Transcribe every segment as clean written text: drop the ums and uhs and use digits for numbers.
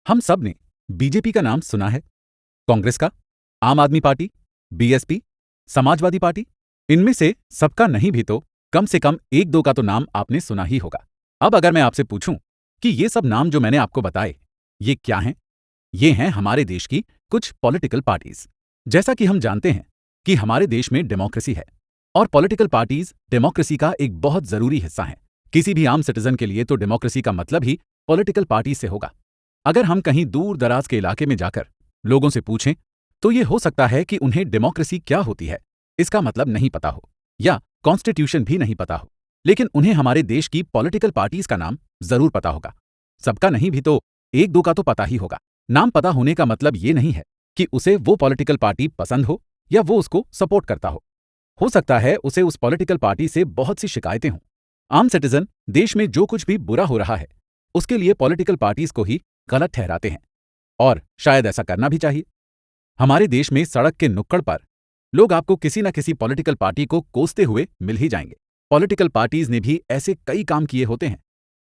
हम सब ने बीजेपी का नाम सुना है, कांग्रेस का, आम आदमी पार्टी, बीएसपी, समाजवादी पार्टी। इनमें से सबका नहीं भी तो कम से कम एक दो का तो नाम आपने सुना ही होगा। अब अगर मैं आपसे पूछूं कि ये सब नाम जो मैंने आपको बताए, ये क्या हैं? ये हैं हमारे देश की कुछ पॉलिटिकल पार्टीज। जैसा कि हम जानते हैं कि हमारे देश में डेमोक्रेसी है और पॉलिटिकल पार्टीज डेमोक्रेसी का एक बहुत जरूरी हिस्सा हैं। किसी भी आम सिटीजन के लिए तो डेमोक्रेसी का मतलब ही पॉलिटिकल पार्टी से होगा। अगर हम कहीं दूर दराज के इलाके में जाकर लोगों से पूछें तो ये हो सकता है कि उन्हें डेमोक्रेसी क्या होती है इसका मतलब नहीं पता हो या कॉन्स्टिट्यूशन भी नहीं पता हो, लेकिन उन्हें हमारे देश की पॉलिटिकल पार्टीज का नाम जरूर पता होगा। सबका नहीं भी तो एक दो का तो पता ही होगा। नाम पता होने का मतलब ये नहीं है कि उसे वो पॉलिटिकल पार्टी पसंद हो या वो उसको सपोर्ट करता हो सकता है उसे उस पॉलिटिकल पार्टी से बहुत सी शिकायतें हों। आम सिटीजन देश में जो कुछ भी बुरा हो रहा है उसके लिए पॉलिटिकल पार्टीज को ही गलत ठहराते हैं और शायद ऐसा करना भी चाहिए। हमारे देश में सड़क के नुक्कड़ पर लोग आपको किसी न किसी पॉलिटिकल पार्टी को कोसते हुए मिल ही जाएंगे। पॉलिटिकल पार्टीज ने भी ऐसे कई काम किए होते हैं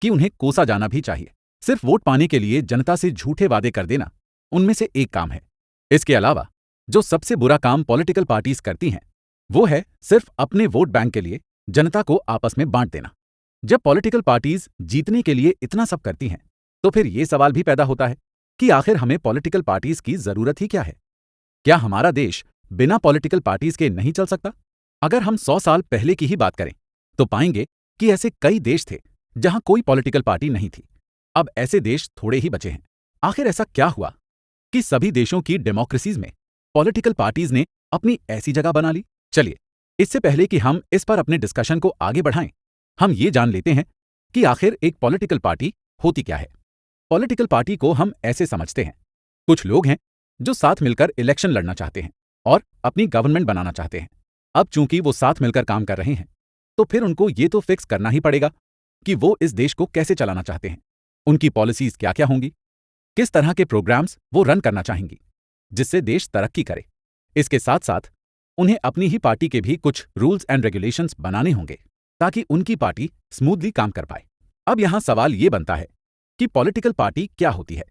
कि उन्हें कोसा जाना भी चाहिए। सिर्फ वोट पाने के लिए जनता से झूठे वादे कर देना उनमें से एक काम है। इसके अलावा जो सबसे बुरा काम पॉलिटिकल पार्टीज करती हैं वो है सिर्फ अपने वोट बैंक के लिए जनता को आपस में बांट देना। जब पॉलिटिकल पार्टीज जीतने के लिए इतना सब करती हैं तो फिर ये सवाल भी पैदा होता है कि आखिर हमें पॉलिटिकल पार्टीज की जरूरत ही क्या है? क्या हमारा देश बिना पॉलिटिकल पार्टीज के नहीं चल सकता? अगर हम 100 साल पहले की ही बात करें तो पाएंगे कि ऐसे कई देश थे जहां कोई पॉलिटिकल पार्टी नहीं थी। अब ऐसे देश थोड़े ही बचे हैं। आखिर ऐसा क्या हुआ कि सभी देशों की डेमोक्रेसीज में पॉलिटिकल पार्टीज ने अपनी ऐसी जगह बना ली? चलिए, इससे पहले कि हम इस पर अपने डिस्कशन को आगे बढ़ाएं, हम ये जान लेते हैं कि आखिर एक पॉलिटिकल पार्टी होती क्या है। पॉलिटिकल पार्टी को हम ऐसे समझते हैं, कुछ लोग हैं जो साथ मिलकर इलेक्शन लड़ना चाहते हैं और अपनी गवर्नमेंट बनाना चाहते हैं। अब चूंकि वो साथ मिलकर काम कर रहे हैं तो फिर उनको ये तो फिक्स करना ही पड़ेगा कि वो इस देश को कैसे चलाना चाहते हैं, उनकी पॉलिसीज क्या क्या होंगी, किस तरह के प्रोग्राम्स वो रन करना चाहेंगी जिससे देश तरक्की करे। इसके साथ साथ उन्हें अपनी ही पार्टी के भी कुछ रूल्स एंड रेगुलेशंस बनाने होंगे ताकि उनकी पार्टी स्मूथली काम कर पाए। अब यहां सवाल ये बनता है कि पॉलिटिकल पार्टी क्या होती है।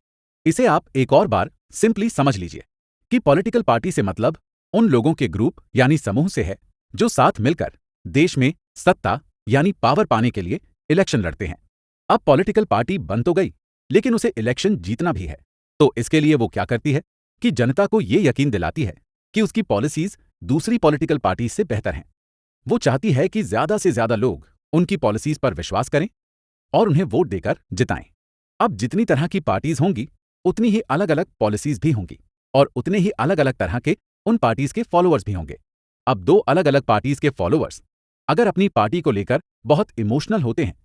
इसे आप एक और बार सिंपली समझ लीजिए कि पॉलिटिकल पार्टी से मतलब उन लोगों के ग्रुप यानी समूह से है जो साथ मिलकर देश में सत्ता यानी पावर पाने के लिए इलेक्शन लड़ते हैं। अब पॉलिटिकल पार्टी बन तो गई लेकिन उसे इलेक्शन जीतना भी है, तो इसके लिए वो क्या करती है कि जनता को ये यकीन दिलाती है कि उसकी पॉलिसीज दूसरी पॉलिटिकल पार्टी से बेहतर हैं। वो चाहती है कि ज्यादा से ज्यादा लोग उनकी पॉलिसीज पर विश्वास करें और उन्हें वोट देकर जिताएं। अब जितनी तरह की पार्टीज होंगी उतनी ही अलग अलग पॉलिसीज भी होंगी और उतने ही अलग अलग तरह के उन पार्टीज के फॉलोअर्स भी होंगे। अब दो अलग अलग पार्टीज के फॉलोअर्स अगर अपनी पार्टी को लेकर बहुत इमोशनल होते हैं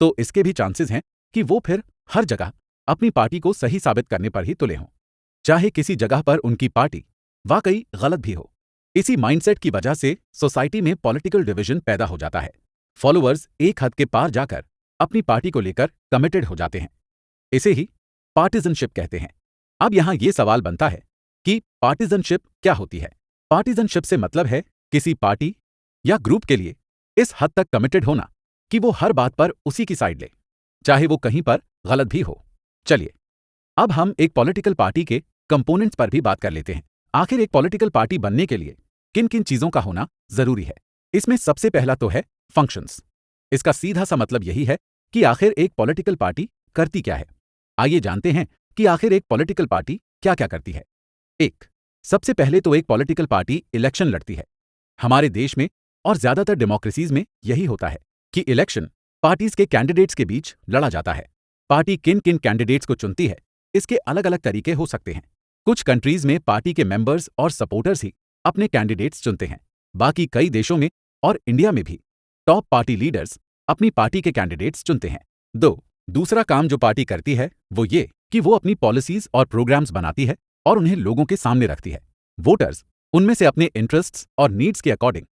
तो इसके भी चांसेस हैं कि वो फिर हर जगह अपनी पार्टी को सही साबित करने पर ही तुले हों, चाहे किसी जगह पर उनकी पार्टी वाकई गलत भी हो। इसी माइंडसेट की वजह से सोसाइटी में पॉलिटिकल डिवीजन पैदा हो जाता है। फॉलोअर्स एक हद के पार जाकर अपनी पार्टी को लेकर कमिटेड हो जाते हैं। इसे ही पार्टिजनशिप कहते हैं। अब यहां यह सवाल बनता है कि पार्टिजनशिप क्या होती है? पार्टिजनशिप से मतलब है किसी पार्टी या ग्रुप के लिए इस हद तक कमिटेड होना कि वो हर बात पर उसी की साइड ले, चाहे वो कहीं पर गलत भी हो। चलिए, अब हम एक पॉलिटिकल पार्टी के कंपोनेंट्स पर भी बात कर लेते हैं। आखिर एक पॉलिटिकल पार्टी बनने के लिए किन किन चीजों का होना जरूरी है? इसमें सबसे पहला तो है फंक्शंस। इसका सीधा सा मतलब यही है कि आखिर एक पॉलिटिकल पार्टी करती क्या है। आइए जानते हैं कि आखिर एक पॉलिटिकल पार्टी क्या क्या करती है। एक, सबसे पहले तो एक पॉलिटिकल पार्टी इलेक्शन लड़ती है। हमारे देश में और ज्यादातर डेमोक्रेसीज में यही होता है कि इलेक्शन पार्टीज के कैंडिडेट्स के बीच लड़ा जाता है। पार्टी किन किन कैंडिडेट्स को चुनती है इसके अलग अलग तरीके हो सकते हैं। कुछ कंट्रीज में पार्टी के मेंबर्स और सपोर्टर्स ही अपने कैंडिडेट्स चुनते हैं। बाकी कई देशों में और इंडिया में भी टॉप पार्टी लीडर्स अपनी पार्टी के कैंडिडेट्स चुनते हैं। दो, दूसरा काम जो पार्टी करती है वो ये कि वो अपनी पॉलिसीज और प्रोग्राम्स बनाती है और उन्हें लोगों के सामने रखती है। वोटर्स उनमें से अपने इंटरेस्ट्स और नीड्स के अकॉर्डिंग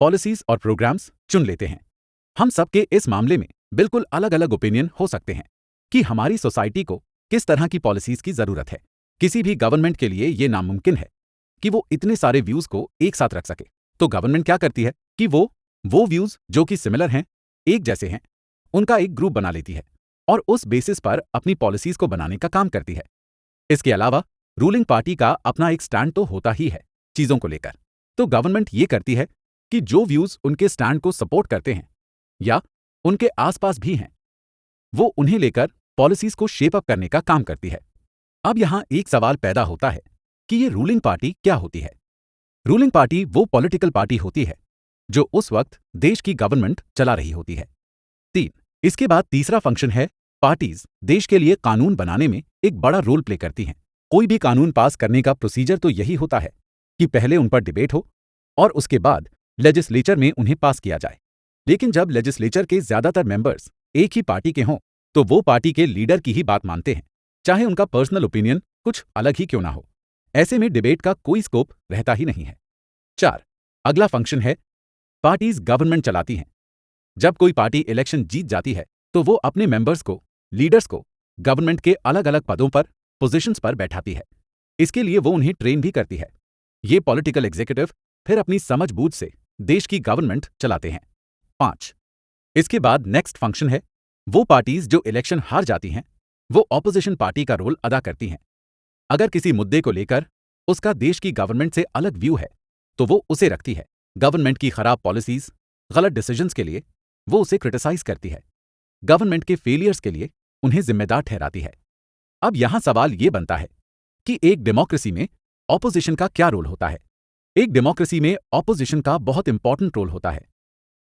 पॉलिसीज और प्रोग्राम्स चुन लेते हैं। हम सबके इस मामले में बिल्कुल अलग अलग ओपिनियन हो सकते हैं कि हमारी सोसाइटी को किस तरह की पॉलिसीज की जरूरत है। किसी भी गवर्नमेंट के लिए यह नामुमकिन है कि वो इतने सारे व्यूज को एक साथ रख सके। तो गवर्नमेंट क्या करती है कि वो व्यूज जो कि सिमिलर हैं, एक जैसे हैं, उनका एक ग्रुप बना लेती है और उस बेसिस पर अपनी पॉलिसीज को बनाने का काम करती है। इसके अलावा रूलिंग पार्टी का अपना एक स्टैंड तो होता ही है चीजों को लेकर। तो गवर्नमेंट ये करती है कि जो व्यूज उनके स्टैंड को सपोर्ट करते हैं या उनके आसपास भी हैं, वो उन्हें लेकर पॉलिसीज को शेप अप करने का काम करती है। अब यहां एक सवाल पैदा होता है कि ये रूलिंग पार्टी क्या होती है। रूलिंग पार्टी वो पॉलिटिकल पार्टी होती है जो उस वक्त देश की गवर्नमेंट चला रही होती है। 3, इसके बाद तीसरा फंक्शन है, पार्टीज देश के लिए कानून बनाने में एक बड़ा रोल प्ले करती हैं। कोई भी कानून पास करने का प्रोसीजर तो यही होता है कि पहले उन पर डिबेट हो और उसके बाद लेजिस्लेचर में उन्हें पास किया जाए। लेकिन जब लेजिस्लेचर के ज्यादातर मेंबर्स एक ही पार्टी के हों तो वो पार्टी के लीडर की ही बात मानते हैं, चाहे उनका पर्सनल ओपिनियन कुछ अलग ही क्यों ना हो। ऐसे में डिबेट का कोई स्कोप रहता ही नहीं है। 4, अगला फंक्शन है, पार्टीज गवर्नमेंट चलाती हैं। जब कोई पार्टी इलेक्शन जीत जाती है तो वो अपने मेंबर्स को, लीडर्स को गवर्नमेंट के अलग अलग पदों पर, पोजीशंस पर बैठाती है। इसके लिए वो उन्हें ट्रेन भी करती है। ये पॉलिटिकल एग्जीक्यूटिव फिर अपनी समझबूझ से देश की गवर्नमेंट चलाते हैं। 5, इसके बाद नेक्स्ट फंक्शन है, वो पार्टीज जो इलेक्शन हार जाती हैं वो ऑपोजिशन पार्टी का रोल अदा करती हैं। अगर किसी मुद्दे को लेकर उसका देश की गवर्नमेंट से अलग व्यू है तो वो उसे रखती है। गवर्नमेंट की खराब पॉलिसीज, गलत डिसीजंस के लिए वो उसे क्रिटिसाइज करती है। गवर्नमेंट के फेलियर्स के लिए उन्हें जिम्मेदार ठहराती है। अब यहां सवाल यह बनता है कि एक डेमोक्रेसी में ऑपोजिशन का क्या रोल होता है। एक डेमोक्रेसी में ऑपोजिशन का बहुत इंपॉर्टेंट रोल होता है।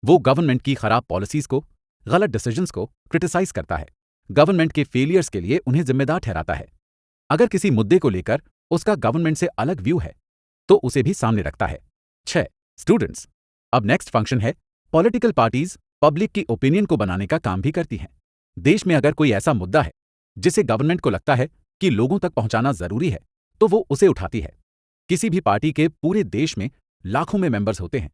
वो गवर्नमेंट की खराब पॉलिसीज को, गलत डिसीजंस को क्रिटिसाइज करता है, गवर्नमेंट के फेलियर्स के लिए उन्हें जिम्मेदार ठहराता है। अगर किसी मुद्दे को लेकर उसका गवर्नमेंट से अलग व्यू है तो उसे भी सामने रखता है। 6, स्टूडेंट्स, अब नेक्स्ट फंक्शन है, पॉलिटिकल पार्टीज पब्लिक की ओपिनियन को बनाने का काम भी करती हैं। देश में अगर कोई ऐसा मुद्दा है जिसे गवर्नमेंट को लगता है कि लोगों तक पहुंचाना जरूरी है तो वो उसे उठाती है। किसी भी पार्टी के पूरे देश में लाखों में मेंबर्स होते हैं।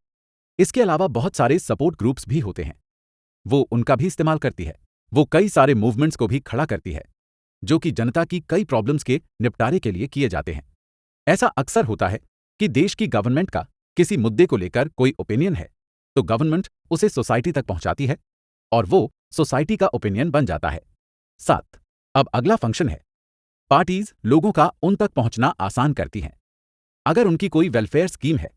इसके अलावा बहुत सारे सपोर्ट ग्रुप्स भी होते हैं, वो उनका भी इस्तेमाल करती है। वो कई सारे मूवमेंट्स को भी खड़ा करती है जो कि जनता की कई प्रॉब्लम्स के निपटारे के लिए किए जाते हैं। ऐसा अक्सर होता है कि देश की गवर्नमेंट का किसी मुद्दे को लेकर कोई ओपिनियन है तो गवर्नमेंट उसे सोसाइटी तक पहुंचाती है और वो सोसाइटी का ओपिनियन बन जाता है। 7, अब अगला फंक्शन है, पार्टीज लोगों का उन तक पहुंचना आसान करती हैं। अगर उनकी कोई वेलफेयर स्कीम है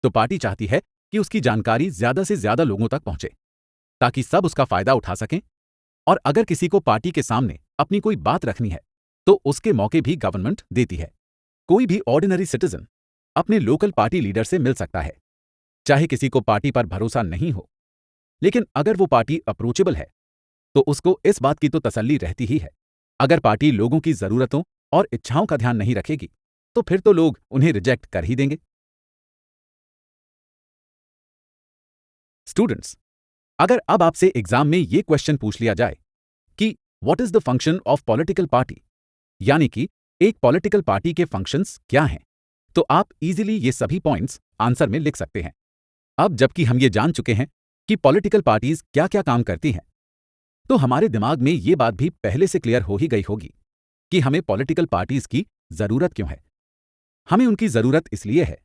तो पार्टी चाहती है कि उसकी जानकारी ज्यादा से ज्यादा लोगों तक पहुंचे ताकि सब उसका फायदा उठा सकें। और अगर किसी को पार्टी के सामने अपनी कोई बात रखनी है तो उसके मौके भी गवर्नमेंट देती है। कोई भी ऑर्डिनरी सिटीजन अपने लोकल पार्टी लीडर से मिल सकता है, चाहे किसी को पार्टी पर भरोसा नहीं हो। लेकिन अगर वो पार्टी अप्रोचेबल है तो उसको इस बात की तो तसल्ली रहती ही है। अगर पार्टी लोगों की जरूरतों और इच्छाओं का ध्यान नहीं रखेगी तो फिर तो लोग उन्हें रिजेक्ट कर ही देंगे। स्टूडेंट्स, अगर अब आपसे एग्जाम में ये क्वेश्चन पूछ लिया जाए कि what is the function of political party, यानी कि एक पॉलिटिकल पार्टी के फंक्शंस क्या हैं, तो आप इजीली ये सभी पॉइंट्स आंसर में लिख सकते हैं। अब जबकि हम ये जान चुके हैं कि पॉलिटिकल पार्टीज क्या क्या काम करती हैं, तो हमारे दिमाग में ये बात भी पहले से क्लियर हो ही गई होगी कि हमें पॉलिटिकल पार्टीज की जरूरत क्यों है। हमें उनकी जरूरत इसलिए है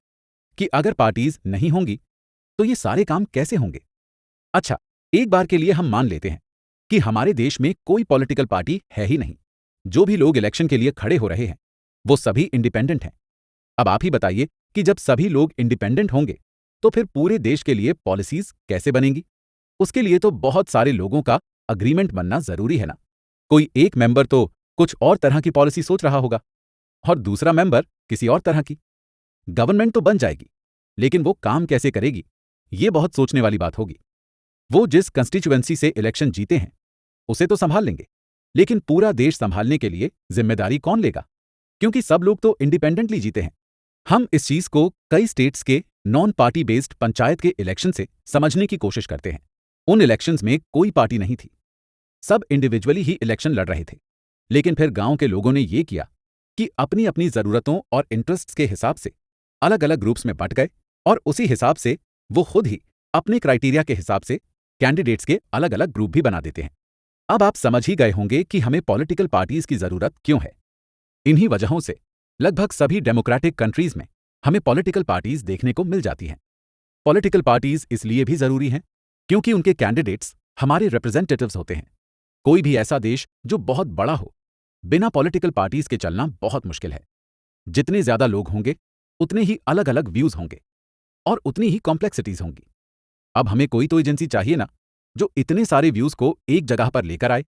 कि अगर पार्टीज नहीं होंगी तो ये सारे काम कैसे होंगे। अच्छा, एक बार के लिए हम मान लेते हैं कि हमारे देश में कोई पॉलिटिकल पार्टी है ही नहीं। जो भी लोग इलेक्शन के लिए खड़े हो रहे हैं वो सभी इंडिपेंडेंट हैं। अब आप ही बताइए कि जब सभी लोग इंडिपेंडेंट होंगे तो फिर पूरे देश के लिए पॉलिसीज कैसे बनेंगी। उसके लिए तो बहुत सारे लोगों का अग्रीमेंट बनना जरूरी है ना। कोई एक मेंबर तो कुछ और तरह की पॉलिसी सोच रहा होगा और दूसरा मेंबर किसी और तरह की। गवर्नमेंट तो बन जाएगी लेकिन वो काम कैसे करेगी, ये बहुत सोचने वाली बात होगी। वो जिस कंस्टिट्यूएंसी से इलेक्शन जीते हैं उसे तो संभाल लेंगे, लेकिन पूरा देश संभालने के लिए जिम्मेदारी कौन लेगा, क्योंकि सब लोग तो इंडिपेंडेंटली जीते हैं। हम इस चीज को कई स्टेट्स के नॉन पार्टी बेस्ड पंचायत के इलेक्शन से समझने की कोशिश करते हैं। उन इलेक्शंस में कोई पार्टी नहीं थी, सब इंडिविजुअली ही इलेक्शन लड़ रहे थे। लेकिन फिर गांव के लोगों ने ये किया कि अपनी अपनी जरूरतों और इंटरेस्ट्स के हिसाब से अलग अलग ग्रुप्स में बंट गए और उसी हिसाब से वो खुद ही अपने क्राइटेरिया के हिसाब से कैंडिडेट्स के अलग अलग ग्रुप भी बना देते हैं। अब आप समझ ही गए होंगे कि हमें पॉलिटिकल पार्टीज की जरूरत क्यों है। इन्हीं वजहों से लगभग सभी डेमोक्रेटिक कंट्रीज में हमें पॉलिटिकल पार्टीज देखने को मिल जाती हैं। पॉलिटिकल पार्टीज इसलिए भी जरूरी हैं क्योंकि उनके कैंडिडेट्स हमारे रिप्रेजेंटेटिव्स होते हैं। कोई भी ऐसा देश जो बहुत बड़ा हो बिना पॉलिटिकल पार्टीज के चलना बहुत मुश्किल है। जितने ज्यादा लोग होंगे उतने ही अलग अलग व्यूज होंगे और उतनी ही कॉम्प्लेक्सिटीज होंगी। अब हमें कोई तो एजेंसी चाहिए ना, जो इतने सारे व्यूज को एक जगह पर लेकर आए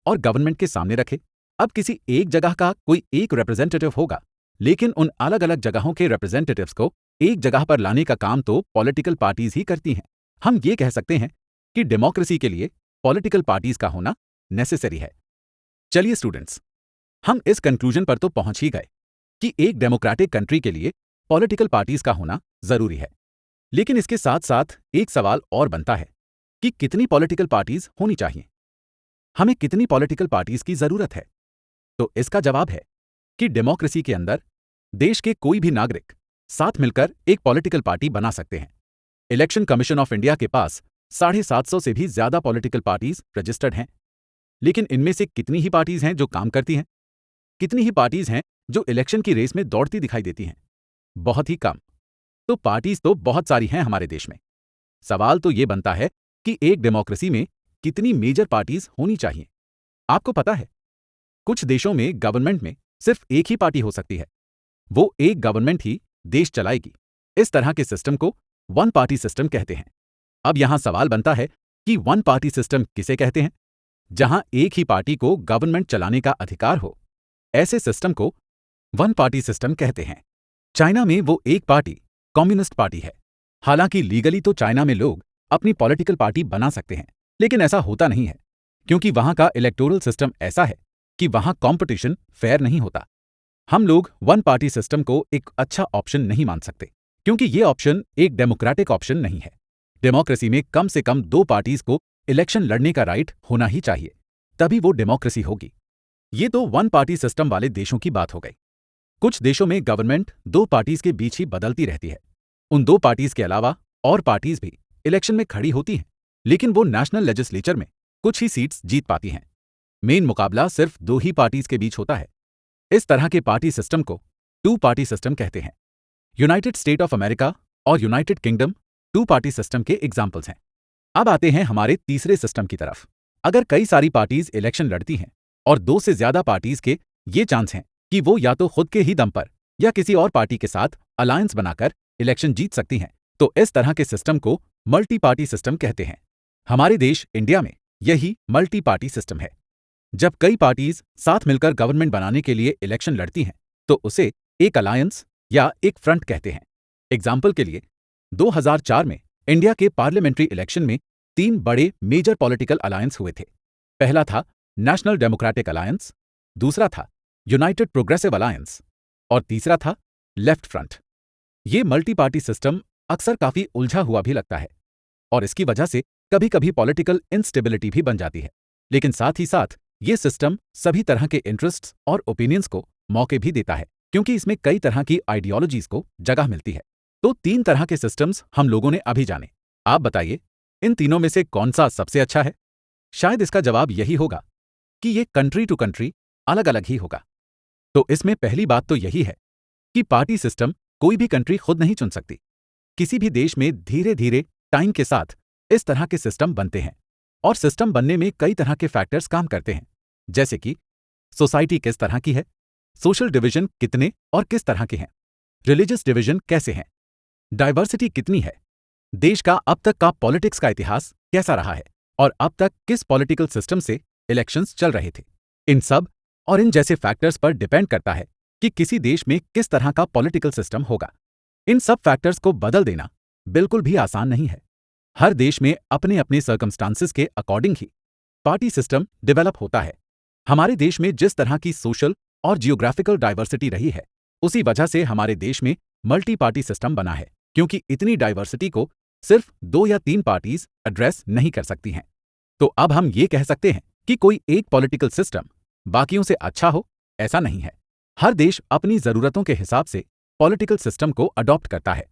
और गवर्नमेंट के सामने रखे। अब किसी एक जगह का कोई एक रिप्रेजेंटेटिव होगा, लेकिन उन अलग अलग जगहों के रिप्रेजेंटेटिव्स को एक जगह पर लाने का काम तो पॉलिटिकल पार्टीज ही करती हैं। हम ये कह सकते हैं कि डेमोक्रेसी के लिए पॉलिटिकल पार्टीज का होना नेसेसरी है। चलिए स्टूडेंट्स, हम इस कंक्लूजन पर तो पहुंच ही गए कि एक डेमोक्रेटिक कंट्री के लिए पॉलिटिकल पार्टीज का होना जरूरी है। लेकिन इसके साथ साथ एक सवाल और बनता है कि कितनी पॉलिटिकल पार्टीज होनी चाहिए, हमें कितनी पॉलिटिकल पार्टीज की जरूरत है। तो इसका जवाब है कि डेमोक्रेसी के अंदर देश के कोई भी नागरिक साथ मिलकर एक पॉलिटिकल पार्टी बना सकते हैं। इलेक्शन कमीशन ऑफ इंडिया के पास 750 से भी ज्यादा पॉलिटिकल पार्टीज रजिस्टर्ड हैं। लेकिन इनमें से कितनी ही पार्टीज हैं जो काम करती हैं? कितनी ही पार्टीज हैं जो इलेक्शन की रेस में दौड़ती दिखाई देती हैं? बहुत ही कम। तो पार्टीज तो बहुत सारी हैं हमारे देश में। सवाल तो ये बनता है कि एक डेमोक्रेसी में कितनी मेजर पार्टीज होनी चाहिए। आपको पता है, कुछ देशों में गवर्नमेंट में सिर्फ एक ही पार्टी हो सकती है, वो एक गवर्नमेंट ही देश चलाएगी। इस तरह के सिस्टम को वन पार्टी सिस्टम कहते हैं। अब यहां सवाल बनता है कि वन पार्टी सिस्टम किसे कहते हैं? जहां एक ही पार्टी को गवर्नमेंट चलाने का अधिकार हो, ऐसे सिस्टम को वन पार्टी सिस्टम कहते हैं। चाइना में वो एक पार्टी कम्युनिस्ट पार्टी है। हालांकि लीगली तो चाइना में लोग अपनी पॉलिटिकल पार्टी बना सकते हैं, लेकिन ऐसा होता नहीं है क्योंकि वहां का इलेक्टोरल सिस्टम ऐसा है कि वहां कंपटीशन फेयर नहीं होता। हम लोग वन पार्टी सिस्टम को एक अच्छा ऑप्शन नहीं मान सकते क्योंकि ये ऑप्शन एक डेमोक्रेटिक ऑप्शन नहीं है। डेमोक्रेसी में कम से कम दो पार्टीज को इलेक्शन लड़ने का राइट होना ही चाहिए, तभी वो डेमोक्रेसी होगी। ये तो वन पार्टी सिस्टम वाले देशों की बात हो गई। कुछ देशों में गवर्नमेंट दो पार्टीज के बीच ही बदलती रहती है। उन दो पार्टीज के अलावा और पार्टीज भी इलेक्शन में खड़ी होती हैं, लेकिन वो नेशनल लेजिस्लेचर में कुछ ही सीट्स जीत पाती हैं। मेन मुकाबला सिर्फ दो ही पार्टीज के बीच होता है। इस तरह के पार्टी सिस्टम को टू पार्टी सिस्टम कहते हैं। यूनाइटेड स्टेट ऑफ अमेरिका और United Kingdom two party system के एग्जाम्पल्स हैं। अब आते हैं हमारे तीसरे सिस्टम की तरफ। अगर कई सारी पार्टीज इलेक्शन लड़ती हैं और दो से ज्यादा पार्टीज के ये चांस हैं कि वो या तो खुद के ही दम पर या किसी और पार्टी के साथ अलायंस बनाकर इलेक्शन जीत सकती हैं, तो इस तरह के सिस्टम को मल्टी पार्टी सिस्टम कहते हैं। हमारे देश इंडिया में यही मल्टी पार्टी सिस्टम है। जब कई पार्टीज साथ मिलकर गवर्नमेंट बनाने के लिए इलेक्शन लड़ती हैं, तो उसे एक अलायंस या एक फ्रंट कहते हैं। एग्जाम्पल के लिए 2004 में इंडिया के पार्लियामेंट्री इलेक्शन में तीन बड़े मेजर पॉलिटिकल अलायंस हुए थे। पहला था नेशनल डेमोक्रेटिक अलायंस, दूसरा था यूनाइटेड प्रोग्रेसिव अलायंस और तीसरा था लेफ्ट फ्रंट। ये मल्टी पार्टी सिस्टम अक्सर काफी उलझा हुआ भी लगता है और इसकी वजह से कभी कभी पॉलिटिकल इंस्टेबिलिटी भी बन जाती है। लेकिन साथ ही साथ ये सिस्टम सभी तरह के इंटरेस्ट्स और ओपिनियंस को मौके भी देता है, क्योंकि इसमें कई तरह की आइडियोलॉजीज को जगह मिलती है। तो तीन तरह के सिस्टम्स हम लोगों ने अभी जाने। आप बताइए, इन तीनों में से कौन सा सबसे अच्छा है? शायद इसका जवाब यही होगा कि ये कंट्री टू कंट्री अलग अलग ही होगा। तो इसमें पहली बात तो यही है कि पार्टी सिस्टम कोई भी कंट्री खुद नहीं चुन सकती। किसी भी देश में धीरे धीरे टाइम के साथ इस तरह के सिस्टम बनते हैं और सिस्टम बनने में कई तरह के फैक्टर्स काम करते हैं, जैसे कि सोसाइटी किस तरह की है, सोशल डिवीजन कितने और किस तरह के हैं, रिलीजियस डिवीजन कैसे हैं, डाइवर्सिटी कितनी है, देश का अब तक का पॉलिटिक्स का इतिहास कैसा रहा है और अब तक किस पॉलिटिकल सिस्टम से इलेक्शंस चल रहे थे। इन सब और इन जैसे फैक्टर्स पर डिपेंड करता है कि किसी देश में किस तरह का पॉलिटिकल सिस्टम होगा। इन सब फैक्टर्स को बदल देना बिल्कुल भी आसान नहीं है। हर देश में अपने अपने सर्कमस्टांसेस के अकॉर्डिंग ही पार्टी सिस्टम डेवलप होता है। हमारे देश में जिस तरह की सोशल और जियोग्राफिकल डाइवर्सिटी रही है, उसी वजह से हमारे देश में मल्टी पार्टी सिस्टम बना है, क्योंकि इतनी डाइवर्सिटी को सिर्फ दो या तीन पार्टीज एड्रेस नहीं कर सकती हैं। तो अब हम ये कह सकते हैं कि कोई एक पॉलिटिकल सिस्टम बाकियों से अच्छा हो, ऐसा नहीं है। हर देश अपनी जरूरतों के हिसाब से पॉलिटिकल सिस्टम को अडॉप्ट करता है।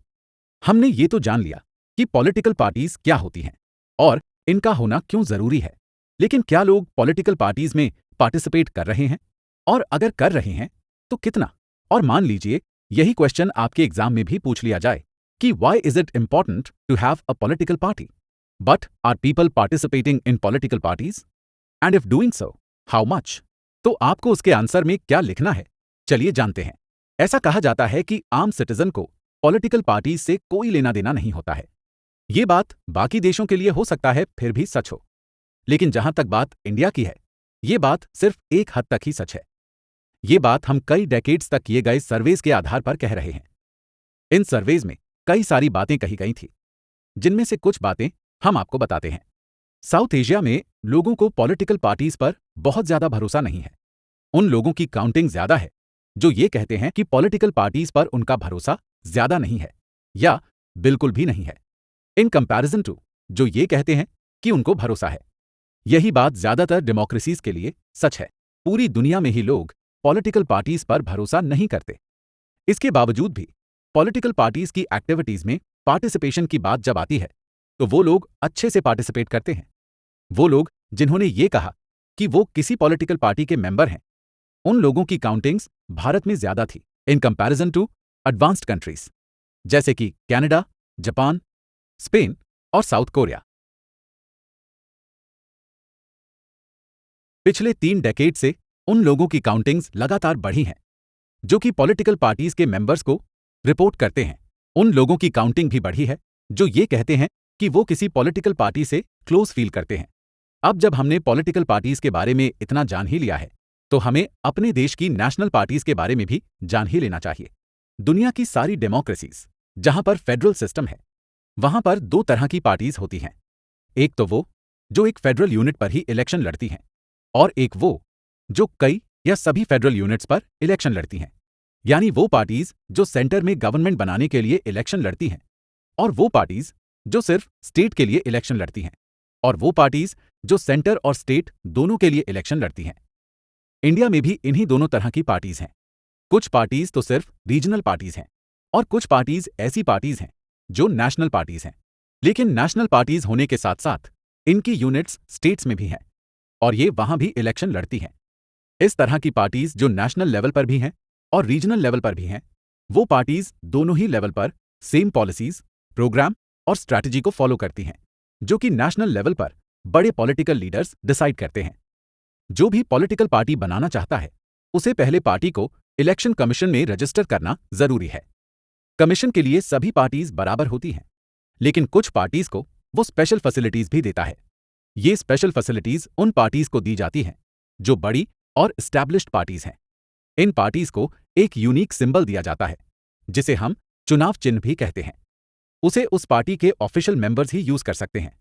हमने ये तो जान लिया कि पॉलिटिकल पार्टीज क्या होती हैं और इनका होना क्यों जरूरी है, लेकिन क्या लोग पॉलिटिकल पार्टीज में पार्टिसिपेट कर रहे हैं, और अगर कर रहे हैं तो कितना? और मान लीजिए यही क्वेश्चन आपके एग्जाम में भी पूछ लिया जाए कि why is it important to have a political party, but are people participating in political parties, and if doing so how much? तो आपको उसके आंसर में क्या लिखना है, चलिए जानते हैं। ऐसा कहा जाता है कि आम सिटीजन को पॉलिटिकल पार्टीज से कोई लेना देना नहीं होता है। ये बात बाकी देशों के लिए हो सकता है फिर भी सच हो, लेकिन जहां तक बात इंडिया की है, ये बात सिर्फ एक हद तक ही सच है। ये बात हम कई डेकेड्स तक किए गए सर्वेज के आधार पर कह रहे हैं। इन सर्वेज में कई सारी बातें कही गई थी, जिनमें से कुछ बातें हम आपको बताते हैं। साउथ एशिया में लोगों को पॉलिटिकल पार्टीज पर बहुत ज्यादा भरोसा नहीं है। उन लोगों की काउंटिंग ज्यादा है जो ये कहते हैं कि पॉलिटिकल पार्टीज पर उनका भरोसा ज्यादा नहीं है या बिल्कुल भी नहीं है, इन कंपैरिजन टू जो ये कहते हैं कि उनको भरोसा है। यही बात ज्यादातर डेमोक्रेसीज के लिए सच है। पूरी दुनिया में ही लोग पॉलिटिकल पार्टीज पर भरोसा नहीं करते। इसके बावजूद भी पॉलिटिकल पार्टीज की एक्टिविटीज में पार्टिसिपेशन की बात जब आती है तो वो लोग अच्छे से पार्टिसिपेट करते हैं। वो लोग जिन्होंने ये कहा कि वो किसी पॉलिटिकल पार्टी के मेंबर हैं, उन लोगों की काउंटिंग्स भारत में ज्यादा थी in comparison to advanced countries जैसे कि कनाडा, जापान, स्पेन और साउथ कोरिया। पिछले 3 डेकेड से उन लोगों की काउंटिंग्स लगातार बढ़ी हैं जो कि पॉलिटिकल पार्टीज के मेंबर्स को रिपोर्ट करते हैं। उन लोगों की काउंटिंग भी बढ़ी है जो ये कहते हैं कि वो किसी पॉलिटिकल पार्टी से क्लोज फील करते हैं। अब जब हमने पॉलिटिकल पार्टीज के बारे में इतना जान ही लिया है तो हमें अपने देश की नेशनल पार्टीज के बारे में भी जान ही लेना चाहिए। दुनिया की सारी डेमोक्रेसीज जहां पर फेडरल सिस्टम है, वहां पर 2 तरह की पार्टीज होती हैं। एक तो वो जो एक फेडरल यूनिट पर ही इलेक्शन लड़ती हैं, और एक वो जो कई या सभी फेडरल यूनिट्स पर इलेक्शन लड़ती हैं। यानी वो पार्टीज जो सेंटर में गवर्नमेंट बनाने के लिए इलेक्शन लड़ती हैं, और वो पार्टीज जो सिर्फ स्टेट के लिए इलेक्शन लड़ती हैं, और वो पार्टीज जो सेंटर और स्टेट दोनों के लिए इलेक्शन लड़ती हैं। इंडिया में भी इन्हीं दोनों तरह की पार्टीज हैं। कुछ पार्टीज तो सिर्फ रीजनल पार्टीज हैं और कुछ पार्टीज ऐसी पार्टीज हैं जो नेशनल पार्टीज हैं। लेकिन नेशनल पार्टीज होने के साथ साथ इनकी यूनिट्स स्टेट्स में भी हैं और ये वहां भी इलेक्शन लड़ती हैं। इस तरह की पार्टीज जो नेशनल लेवल पर भी हैं और रीजनल लेवल पर भी हैं, वो पार्टीज दोनों ही लेवल पर सेम पॉलिसीज, प्रोग्राम और स्ट्रैटेजी को फॉलो करती हैं, जो कि नेशनल लेवल पर बड़े पॉलिटिकल लीडर्स डिसाइड करते हैं। जो भी पॉलिटिकल पार्टी बनाना चाहता है, उसे पहले पार्टी को इलेक्शन कमीशन में रजिस्टर करना जरूरी है। कमीशन के लिए सभी पार्टीज बराबर होती हैं, लेकिन कुछ पार्टीज को वो स्पेशल फैसिलिटीज भी देता है। ये स्पेशल फैसिलिटीज उन पार्टीज को दी जाती हैं जो बड़ी और एस्टैब्लिश्ड पार्टीज हैं। इन पार्टीज को एक यूनिक सिंबल दिया जाता है जिसे हम चुनाव चिन्ह भी कहते हैं। उसे उस पार्टी के ऑफिशियल मेंबर्स ही यूज कर सकते हैं।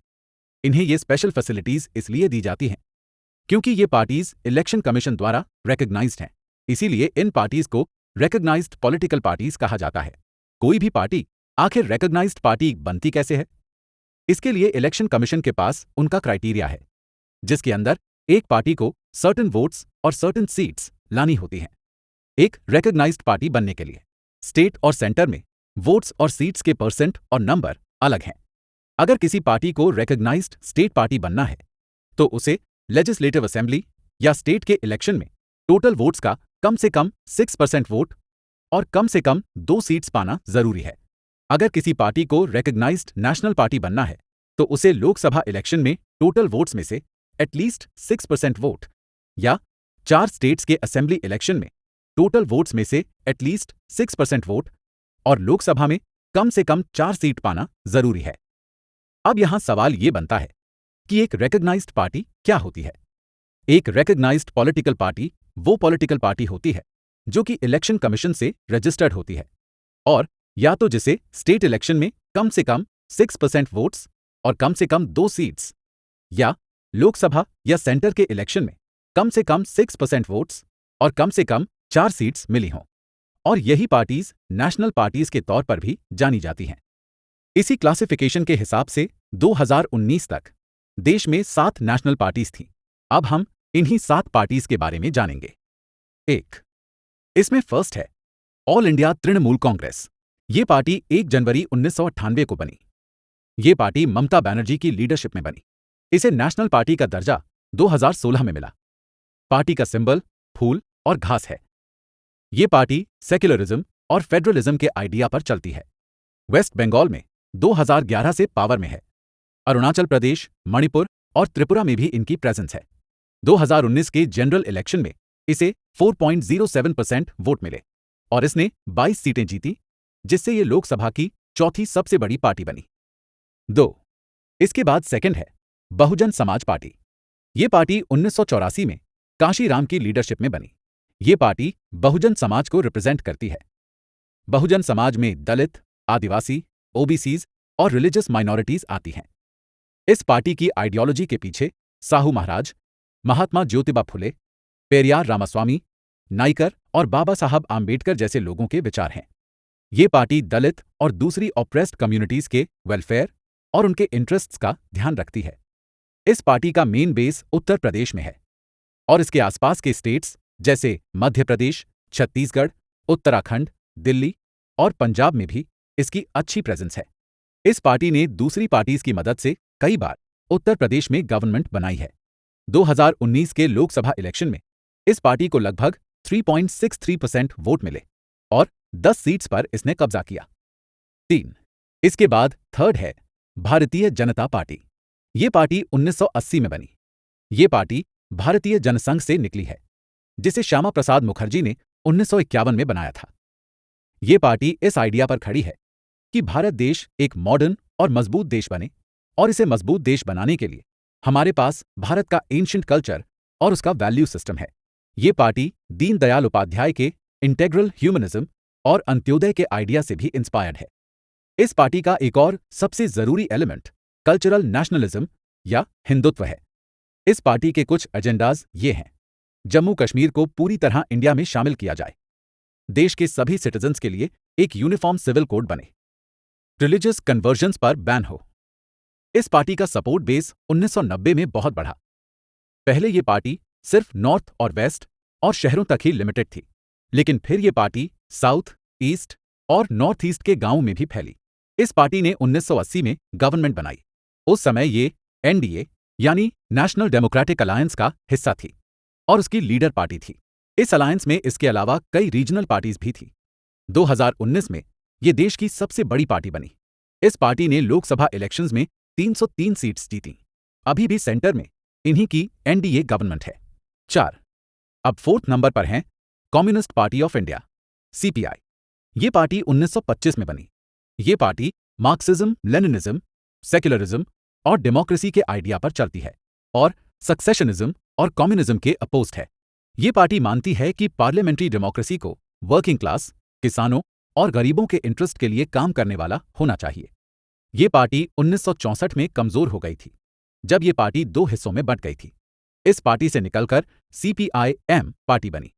इन्हें ये स्पेशल फैसिलिटीज इसलिए दी जाती हैं क्योंकि ये पार्टीज इलेक्शन कमीशन द्वारा रिकॉग्नाइज्ड हैं। इसीलिए इन पार्टीज को रिकॉग्नाइज्ड पॉलिटिकल पार्टीज कहा जाता है। कोई भी पार्टी आखिर रिकॉग्नाइज्ड पार्टी बनती कैसे है? इसके लिए इलेक्शन कमीशन के पास उनका क्राइटेरिया है, जिसके अंदर एक पार्टी को सर्टेन वोट्स और सर्टेन सीट्स लानी होती हैं। एक रिकॉग्नाइज्ड पार्टी बनने के लिए स्टेट और सेंटर में वोट्स और सीट्स के परसेंट और नंबर अलग हैं। अगर किसी पार्टी को रिकॉग्नाइज्ड स्टेट पार्टी बनना है तो उसे लेजिस्लेटिव असेंबली या स्टेट के इलेक्शन में टोटल वोट्स का कम से कम 6% वोट और कम से कम 2 सीट्स पाना जरूरी है। अगर किसी पार्टी को रिकॉग्नाइज्ड नेशनल पार्टी बनना है तो उसे लोकसभा इलेक्शन में टोटल वोट्स में से एटलीस्ट 6% वोट या 4 स्टेट्स के असेंबली इलेक्शन में टोटल वोट्स में से एटलीस्ट 6% वोट और लोकसभा में कम से कम 4 सीट पाना जरूरी है। अब यहां सवाल यह बनता है कि एक रिकॉग्नाइज्ड पार्टी क्या होती है? एक रिकॉग्नाइज्ड पॉलिटिकल पार्टी वो पॉलिटिकल पार्टी होती है जो कि इलेक्शन कमीशन से रजिस्टर्ड होती है और या तो जिसे स्टेट इलेक्शन में कम से कम 6% वोट्स और कम से कम 2 सीट्स या लोकसभा या सेंटर के इलेक्शन में कम से कम 6% वोट्स और कम से कम 4 सीट्स मिली हों। और यही पार्टीज नेशनल पार्टीज के तौर पर भी जानी जाती हैं। इसी क्लासिफिकेशन के हिसाब से 2019 तक देश में 7 नेशनल पार्टीज थीं। अब हम इन्हीं 7 पार्टीज के बारे में जानेंगे। 1, इसमें फर्स्ट है ऑल इंडिया तृणमूल कांग्रेस। ये पार्टी 1 जनवरी 1998 को बनी। ये पार्टी ममता बनर्जी की लीडरशिप में बनी। इसे नेशनल पार्टी का दर्जा 2016 में मिला। पार्टी का सिंबल फूल और घास है। ये पार्टी सेक्युलरिज्म और फेडरलिज्म के आइडिया पर चलती है। वेस्ट बंगाल में 2011 से पावर में है। अरुणाचल प्रदेश, मणिपुर और त्रिपुरा में भी इनकी प्रेजेंस है। 2019 के जनरल इलेक्शन में इसे 4.07% वोट मिले और इसने 22 सीटें जीती, जिससे ये लोकसभा की चौथी सबसे बड़ी पार्टी बनी। 2. इसके बाद सेकंड है बहुजन समाज पार्टी। ये पार्टी 1984 में कांशीराम की लीडरशिप में बनी। ये पार्टी बहुजन समाज को रिप्रेजेंट करती है। बहुजन समाज में दलित, आदिवासी, ओबीसीज और रिलीजियस माइनॉरिटीज आती हैं। इस पार्टी की आइडियोलॉजी के पीछे साहू महाराज, महात्मा ज्योतिबा फुले, पेरियार रामास्वामी, नाइकर और बाबा साहब आम्बेडकर जैसे लोगों के विचार हैं। ये पार्टी दलित और दूसरी ऑप्रेस्ड कम्युनिटीज के वेलफेयर और उनके इंटरेस्ट्स का ध्यान रखती है। इस पार्टी का मेन बेस उत्तर प्रदेश में है और इसके आसपास के स्टेट्स जैसे मध्य प्रदेश, छत्तीसगढ़, उत्तराखंड, दिल्ली और पंजाब में भी इसकी अच्छी प्रेजेंस है। इस पार्टी ने दूसरी पार्टीज की मदद से कई बार उत्तर प्रदेश में गवर्नमेंट बनाई है। 2019 के लोकसभा इलेक्शन में इस पार्टी को लगभग 3.63% वोट मिले और 10 सीट्स पर इसने कब्जा किया। 3. इसके बाद थर्ड है भारतीय जनता पार्टी। ये पार्टी 1980 में बनी। ये पार्टी भारतीय जनसंघ से निकली है, जिसे श्यामा प्रसाद मुखर्जी ने 1951 में बनाया था। ये पार्टी इस आइडिया पर खड़ी है कि भारत देश एक मॉडर्न और मजबूत देश बने और इसे मजबूत देश बनाने के लिए हमारे पास भारत का एंशिएंट कल्चर और उसका वैल्यू सिस्टम है। ये पार्टी दीनदयाल उपाध्याय के इंटेग्रल ह्यूमनिज्म और अंत्योदय के आइडिया से भी इंस्पायर्ड है। इस पार्टी का एक और सबसे जरूरी एलिमेंट कल्चरल नेशनलिज्म या हिंदुत्व है। इस पार्टी के कुछ एजेंडाज ये हैं: जम्मू कश्मीर को पूरी तरह इंडिया में शामिल किया जाए, देश के सभी सिटीजन्स के लिए एक यूनिफॉर्म सिविल कोड बने, रिलीजियस कन्वर्जन्स पर बैन हो। इस पार्टी का सपोर्ट बेस 1990 में बहुत बढ़ा। पहले ये पार्टी सिर्फ नॉर्थ और वेस्ट और शहरों तक ही लिमिटेड थी, लेकिन फिर ये पार्टी साउथ, ईस्ट और नॉर्थ ईस्ट के गांवों में भी फैली। इस पार्टी ने 1980 में गवर्नमेंट बनाई। उस समय ये एनडीए यानी नेशनल डेमोक्रेटिक अलायंस का हिस्सा थी और उसकी लीडर पार्टी थी। इस अलायंस में इसके अलावा कई रीजनल पार्टीज भी थी। 2019 में ये देश की सबसे बड़ी पार्टी बनी। इस पार्टी ने लोकसभा इलेक्शंस में 303 सीट्स जीती। अभी भी सेंटर में इन्हीं की एनडीए गवर्नमेंट है। 4. अब फोर्थ नंबर पर हैं communist party of India, CPI. ये पार्टी 1925 में बनी। ये पार्टी मार्क्सिज्म, लेनिनिज्म, सेक्युलरिज्म और डेमोक्रेसी के आइडिया पर चलती है और सक्सेशनिज्म और कम्युनिज्म के अपोज्ड है। ये पार्टी मानती है कि पार्लियामेंट्री डेमोक्रेसी को वर्किंग क्लास, किसानों और गरीबों के इंटरेस्ट के लिए काम करने वाला होना चाहिए। ये पार्टी 1964 में कमजोर हो गई थी, जब ये पार्टी 2 हिस्सों में बंट गई थी। इस पार्टी से निकलकर सीपीआई-एम पार्टी बनी।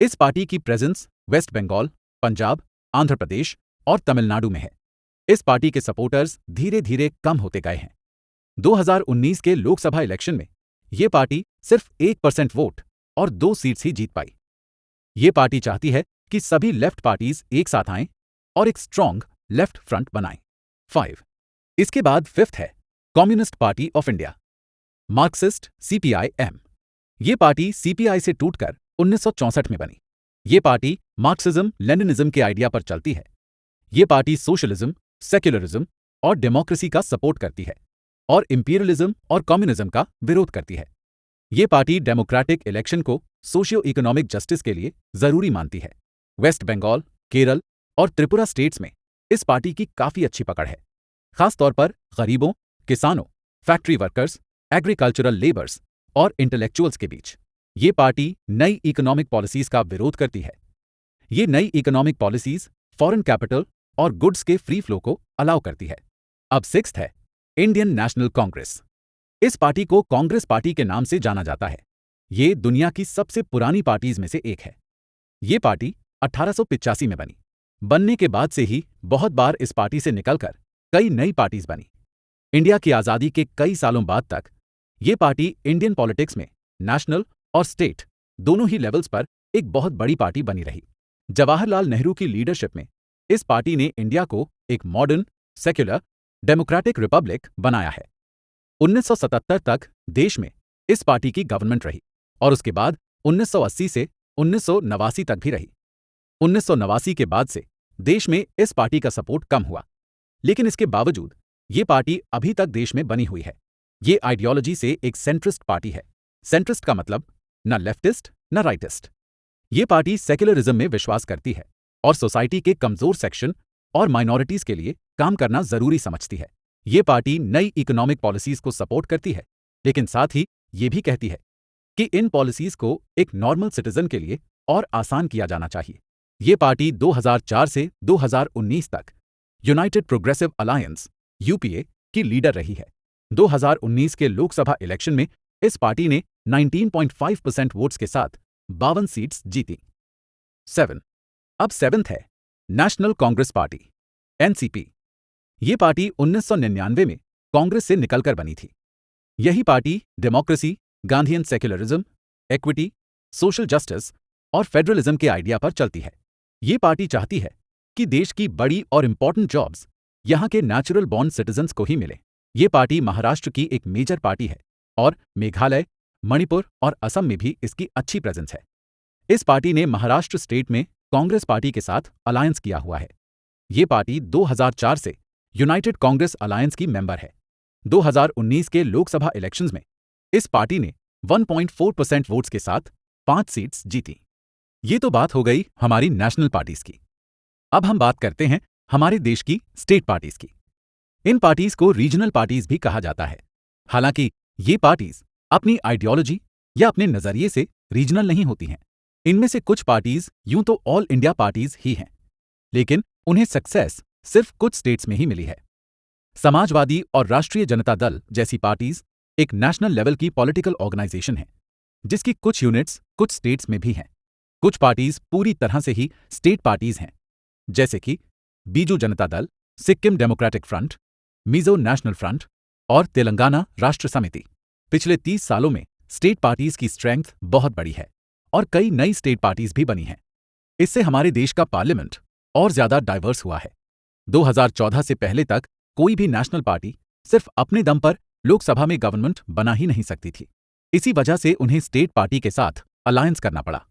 इस पार्टी की प्रेजेंस वेस्ट बंगाल, पंजाब, आंध्र प्रदेश और तमिलनाडु में है। इस पार्टी के सपोर्टर्स धीरे धीरे कम होते गए हैं। 2019 के लोकसभा इलेक्शन में ये पार्टी सिर्फ 1% वोट और 2 सीट्स ही जीत पाई। ये पार्टी चाहती है कि सभी लेफ्ट पार्टीज एक साथ आएं और एक स्ट्रॉन्ग लेफ्ट फ्रंट बनाएं। 5. इसके बाद फिफ्थ है communist party of India, Marxist, CPI-M. ये पार्टी सीपीआई से टूटकर 1964 में बनी। ये पार्टी मार्क्सिज्म, लेनिनिज्म के आइडिया पर चलती है। ये पार्टी सोशलिज्म, सेक्युलरिज्म और डेमोक्रेसी का सपोर्ट करती है और इंपीरियलिज्म और कम्युनिज्म का विरोध करती है। ये पार्टी डेमोक्रेटिक इलेक्शन को सोशियो इकोनॉमिक जस्टिस के लिए जरूरी मानती है। वेस्ट बंगाल, केरल और त्रिपुरा स्टेट्स में इस पार्टी की काफी अच्छी पकड़ है, खासतौर पर गरीबों, किसानों, फैक्ट्री वर्कर्स, एग्रीकल्चरल लेबर्स और इंटेलेक्चुअल्स के बीच। ये पार्टी नई इकोनॉमिक पॉलिसीज का विरोध करती है। ये नई इकोनॉमिक पॉलिसीज फॉरेन कैपिटल और गुड्स के फ्री फ्लो को अलाउ करती है। अब सिक्स्थ है इंडियन नेशनल कांग्रेस। इस पार्टी को कांग्रेस पार्टी के नाम से जाना जाता है। ये दुनिया की सबसे पुरानी पार्टीज में से एक है। ये पार्टी 1885 में बनी। बनने के बाद से ही बहुत बार इस पार्टी से निकलकर कई नई पार्टीज बनी। इंडिया की आजादी के कई सालों बाद तक ये पार्टी इंडियन पॉलिटिक्स में नेशनल और स्टेट दोनों ही लेवल्स पर एक बहुत बड़ी पार्टी बनी रही। जवाहरलाल नेहरू की लीडरशिप में इस पार्टी ने इंडिया को एक मॉडर्न, सेक्युलर, डेमोक्रेटिक रिपब्लिक बनाया है। 1977 तक देश में इस पार्टी की गवर्नमेंट रही और उसके बाद 1980 से 1989 तक भी रही। 1989 के बाद से देश में इस पार्टी का सपोर्ट कम हुआ, लेकिन इसके बावजूद ये पार्टी अभी तक देश में बनी हुई है। ये आइडियोलॉजी से एक सेंट्रिस्ट पार्टी है। सेंट्रिस्ट का मतलब न लेफ्टिस्ट न राइटिस्ट। ये पार्टी सेक्युलरिज्म में विश्वास करती है और सोसाइटी के कमजोर सेक्शन और माइनॉरिटीज के लिए काम करना जरूरी समझती है। ये पार्टी नई इकोनॉमिक पॉलिसीज को सपोर्ट करती है, लेकिन साथ ही ये भी कहती है कि इन पॉलिसीज को एक नॉर्मल सिटीजन के लिए और आसान किया जाना चाहिए। ये पार्टी 2004 से 2019 तक यूनाइटेड प्रोग्रेसिव अलायंस यूपीए की लीडर रही है। 2019 के लोकसभा इलेक्शन में इस पार्टी ने 19.5% वोट्स के साथ 52 सीट्स जीती। 7 अब 7th है नेशनल कांग्रेस पार्टी एनसीपी। ये पार्टी 1999 में कांग्रेस से निकलकर बनी थी। यही party democracy, Gandhian secularism, equity, social justice और फेडरलिज्म के आइडिया पर चलती है। ये पार्टी चाहती है कि देश की बड़ी और इंपॉर्टेंट जॉब्स यहां के नेचुरल बॉर्न सिटीजन्स को ही मिले। ये पार्टी महाराष्ट्र की एक मेजर पार्टी है और मेघालय, मणिपुर और असम में भी इसकी अच्छी प्रेजेंस है। इस पार्टी ने महाराष्ट्र स्टेट में कांग्रेस पार्टी के साथ अलायंस किया हुआ है। ये पार्टी 2004 से यूनाइटेड कांग्रेस अलायंस की मेंबर है। 2019 के लोकसभा इलेक्शंस में इस पार्टी ने 1.4% वोट्स के साथ 5 सीट्स जीती। ये तो बात हो गई हमारी नेशनल पार्टीज की। अब हम बात करते हैं हमारे देश की स्टेट पार्टीज की। इन पार्टीज को रीजनल पार्टीज भी कहा जाता है। हालांकि ये पार्टीज अपनी आइडियोलॉजी या अपने नजरिए से रीजनल नहीं होती हैं। इनमें से कुछ पार्टीज यूं तो ऑल इंडिया पार्टीज ही हैं, लेकिन उन्हें सक्सेस सिर्फ कुछ स्टेट्स में ही मिली है। समाजवादी और राष्ट्रीय जनता दल जैसी पार्टीज एक नेशनल लेवल की पॉलिटिकल ऑर्गेनाइजेशन है, जिसकी कुछ यूनिट्स कुछ स्टेट्स में भी हैं। कुछ पार्टीज पूरी तरह से ही स्टेट पार्टीज हैं, जैसे कि Biju Janata Dal, Sikkim democratic front, Mizo national front और तेलंगाना राष्ट्र समिति। पिछले 30 सालों में स्टेट पार्टीज की स्ट्रेंथ बहुत बड़ी है और कई नई स्टेट पार्टीज भी बनी हैं। इससे हमारे देश का पार्लियामेंट और ज्यादा डाइवर्स हुआ है। 2014 से पहले तक कोई भी नेशनल पार्टी सिर्फ अपने दम पर लोकसभा में गवर्नमेंट बना ही नहीं सकती थी। इसी वजह से उन्हें स्टेट पार्टी के साथ अलायंस करना पड़ा।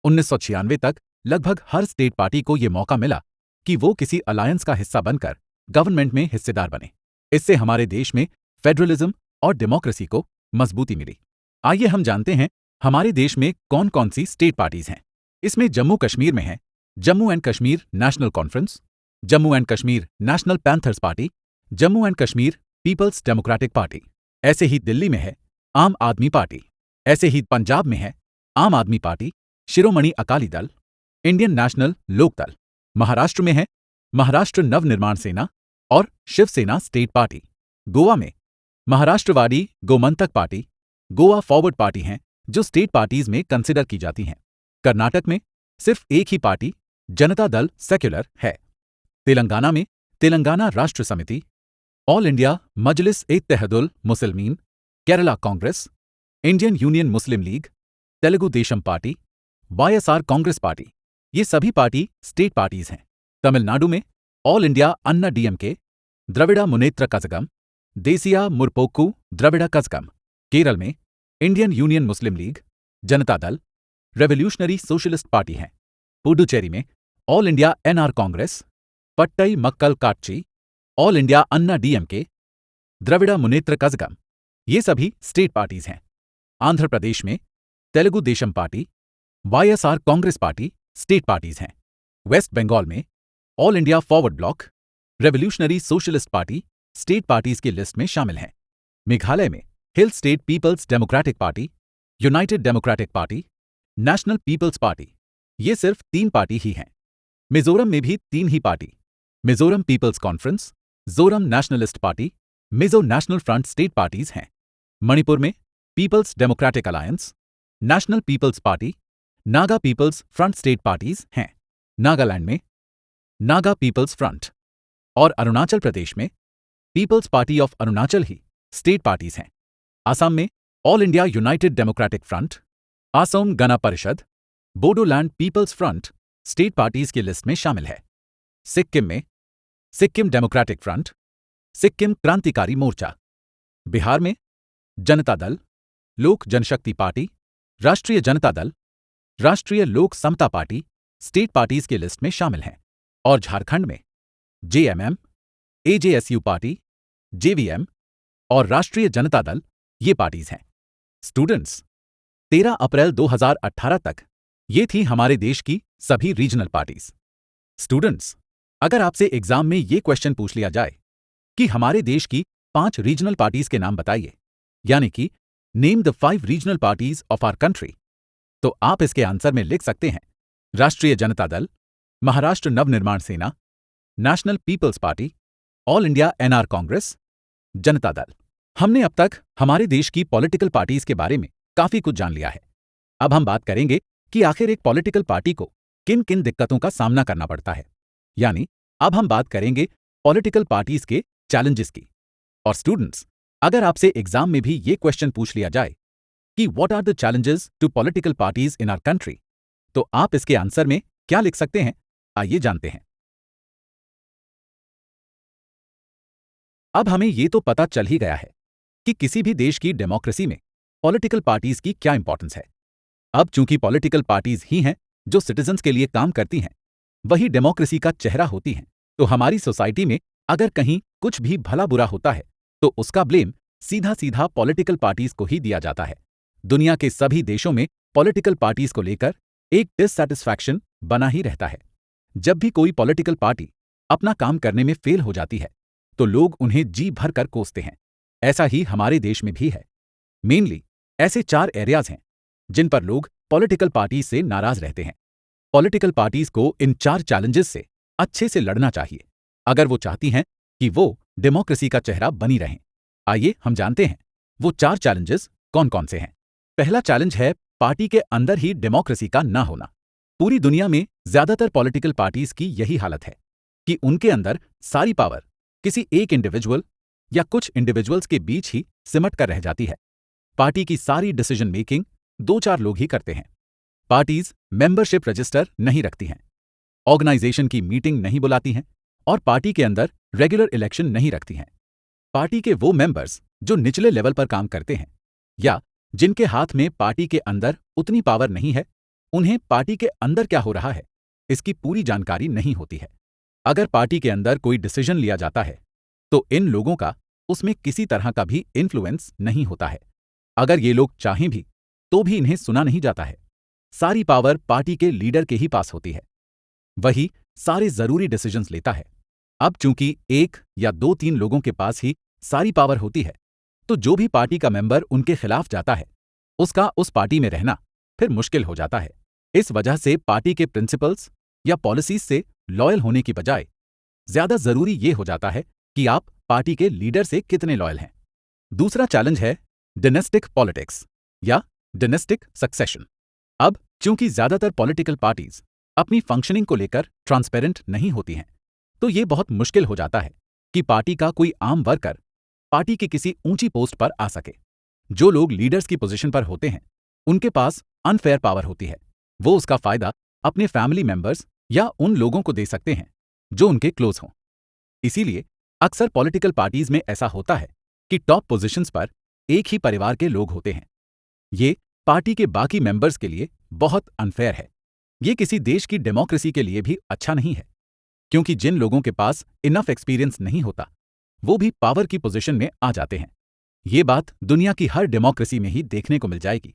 1996 तक लगभग हर स्टेट पार्टी को यह मौका मिला कि वो किसी अलायंस का हिस्सा बनकर गवर्नमेंट में हिस्सेदार बने। इससे हमारे देश में फेडरलिज्म और डेमोक्रेसी को मजबूती मिली। आइए हम जानते हैं हमारे देश में कौन कौन सी स्टेट पार्टीज हैं। इसमें जम्मू कश्मीर में है Jammu and Kashmir National Conference, Jammu and Kashmir National Panthers Party, Jammu and Kashmir People's Democratic Party. ऐसे ही दिल्ली में है आम आदमी पार्टी। ऐसे ही पंजाब में है आम आदमी party, Shiromani Akali Dal, Indian national Lokdal. Maharashtra में है महाराष्ट्र नवनिर्माण सेना और शिवसेना स्टेट पार्टी। गोवा में Maharashtrawadi Gomantak party, Goa forward party हैं जो स्टेट पार्टीज में कंसिडर की जाती हैं। कर्नाटक में सिर्फ एक ही पार्टी जनता दल सेक्युलर है। तेलंगाना में Telangana Rashtra Samiti, all India Majlis Ittehadul Muslimeen, Kerala Congress, Indian Union Muslim League, Telugu Desam party, YSR Congress party, ये सभी पार्टी स्टेट पार्टीज हैं। तमिलनाडु में all India Anna DMK, Dravida Munnetra Kazhagam, Desiya Murpokku Dravida Kazhagam. Kerala में Indian Union Muslim league, Janata Dal, revolutionary Socialist party हैं। पुडुचेरी में all India NR Congress, Pattai Makkal Katchi, All India Anna DMK, Dravida Munnetra Kazhagam, ये सभी state parties हैं। आंध्र प्रदेश में Telugu Desam party, YSR Congress Party state parties हैं। वेस्ट बंगाल में all India Forward Bloc, Revolutionary Socialist Party state parties की list में शामिल हैं। मेघालय में Hill State People's Democratic Party, United Democratic Party, National peoples Party, ये सिर्फ 3 पार्टी ही हैं। मिजोरम में भी 3 ही party, Mizoram people's conference, Zoram nationalist party, Mizo national front state parties हैं। मणिपुर में people's democratic alliance, national peoples party, Naga people's front state parties हैं। नागालैंड में नागा पीपल्स फ्रंट और अरुणाचल प्रदेश में पीपल्स पार्टी ऑफ अरुणाचल ही स्टेट पार्टीज हैं। असम में all India United Democratic Front, Assam Gana Parishad, Bodoland People's front state parties की लिस्ट में शामिल है। सिक्किम में सिक्किम डेमोक्रेटिक फ्रंट, सिक्किम क्रांतिकारी मोर्चा। बिहार में जनता दल, लोक जनशक्ति पार्टी, राष्ट्रीय जनता दल, राष्ट्रीय लोक समता पार्टी स्टेट पार्टीज की लिस्ट में शामिल हैं। और झारखंड में जेएमएम, एजेएसयू पार्टी, जेवीएम और राष्ट्रीय जनता दल ये पार्टीज हैं। स्टूडेंट्स, 13 अप्रैल 2018 तक ये थी हमारे देश की सभी रीजनल पार्टीज। स्टूडेंट्स, अगर आपसे एग्जाम में ये क्वेश्चन पूछ लिया जाए कि हमारे देश की 5 रीजनल पार्टीज के नाम बताइए, यानी कि name the 5 regional parties of our country, तो आप इसके आंसर में लिख सकते हैं राष्ट्रीय Janata Dal, Maharashtra Navnirman Sena, National peoples Party, All India NR Congress, Janata Dal. हमने अब तक हमारे देश की पॉलिटिकल पार्टीज के बारे में काफी कुछ जान लिया है। अब हम बात करेंगे कि आखिर एक पॉलिटिकल पार्टी को किन किन दिक्कतों का सामना करना पड़ता है, यानी अब हम बात करेंगे पॉलिटिकल पार्टीज के चैलेंजेस की। और स्टूडेंट्स, अगर आपसे एग्जाम में भी ये क्वेश्चन पूछ लिया जाए कि what are the challenges to political parties in our country, तो आप इसके आंसर में क्या लिख सकते हैं, आइए जानते हैं। अब हमें ये तो पता चल ही गया है कि किसी भी देश की डेमोक्रेसी में पॉलिटिकल पार्टीज की क्या इंपॉर्टेंस है। अब चूंकि पॉलिटिकल पार्टीज ही हैं जो सिटीजन्स के लिए काम करती हैं, वही डेमोक्रेसी का चेहरा होती हैं, तो हमारी सोसाइटी में अगर कहीं कुछ भी भला बुरा होता है तो उसका ब्लेम सीधा सीधा पॉलिटिकल पार्टीज को ही दिया जाता है। दुनिया के सभी देशों में पॉलिटिकल पार्टीज को लेकर एक डिससैटिस्फैक्शन बना ही रहता है। जब भी कोई पॉलिटिकल पार्टी अपना काम करने में फेल हो जाती है तो लोग उन्हें जी भर कर कोसते हैं। ऐसा ही हमारे देश में भी है। मेनली ऐसे 4 एरियाज हैं जिन पर लोग पॉलिटिकल पार्टीज से नाराज रहते हैं। पॉलिटिकल पार्टीज को इन 4 चैलेंजेस से अच्छे से लड़ना चाहिए अगर वो चाहती हैं कि वो डेमोक्रेसी का चेहरा बनी रहें। आइए हम जानते हैं वो 4 चैलेंजेस कौन कौन से हैं। पहला चैलेंज है पार्टी के अंदर ही डेमोक्रेसी का ना होना। पूरी दुनिया में ज्यादातर पॉलिटिकल पार्टीज की यही हालत है कि उनके अंदर सारी पावर किसी एक इंडिविजुअल या कुछ इंडिविजुअल्स के बीच ही सिमट कर रह जाती है। पार्टी की सारी डिसीजन मेकिंग 2-4 लोग ही करते हैं। पार्टीज मेंबरशिप रजिस्टर नहीं रखती हैं, ऑर्गेनाइजेशन की मीटिंग नहीं बुलाती हैं और पार्टी के अंदर रेगुलर इलेक्शन नहीं रखती हैं। पार्टी के वो मेंबर्स जो निचले लेवल पर काम करते हैं या जिनके हाथ में पार्टी के अंदर उतनी पावर नहीं है, उन्हें पार्टी के अंदर क्या हो रहा है इसकी पूरी जानकारी नहीं होती है। अगर पार्टी के अंदर कोई डिसीजन लिया जाता है तो इन लोगों का उसमें किसी तरह का भी इन्फ्लुएंस नहीं होता है। अगर ये लोग चाहें भी तो भी इन्हें सुना नहीं जाता है। सारी पावर पार्टी के लीडर के ही पास होती है, वही सारे जरूरी डिसीजंस लेता है। अब चूंकि 1 या 2-3 लोगों के पास ही सारी पावर होती है तो जो भी पार्टी का मेंबर उनके खिलाफ जाता है उसका उस पार्टी में रहना फिर मुश्किल हो जाता है। इस वजह से पार्टी के प्रिंसिपल्स या पॉलिसीज से लॉयल होने की बजाय ज्यादा जरूरी ये हो जाता है कि आप पार्टी के लीडर से कितने लॉयल हैं। दूसरा चैलेंज है डायनेस्टिक पॉलिटिक्स या डायनेस्टिक सक्सेशन। अब चूंकि ज्यादातर पॉलिटिकल पार्टीज अपनी फंक्शनिंग को लेकर ट्रांसपेरेंट नहीं होती हैं, तो ये बहुत मुश्किल हो जाता है कि पार्टी का कोई आम वर्कर पार्टी की किसी ऊंची पोस्ट पर आ सके। जो लोग लीडर्स की पोजीशन पर होते हैं उनके पास अनफेयर पावर होती है। वो उसका फायदा अपने फैमिली मेंबर्स या उन लोगों को दे सकते हैं जो उनके क्लोज हों। इसीलिए अक्सर पॉलिटिकल पार्टीज में ऐसा होता है कि टॉप पोजीशंस पर एक ही परिवार के लोग होते हैं। ये पार्टी के बाकी मेंबर्स के लिए बहुत अनफेयर है। ये किसी देश की डेमोक्रेसी के लिए भी अच्छा नहीं है, क्योंकि जिन लोगों के पास इनफ एक्सपीरियंस नहीं होता वो भी पावर की पोजीशन में आ जाते हैं। ये बात दुनिया की हर डेमोक्रेसी में ही देखने को मिल जाएगी,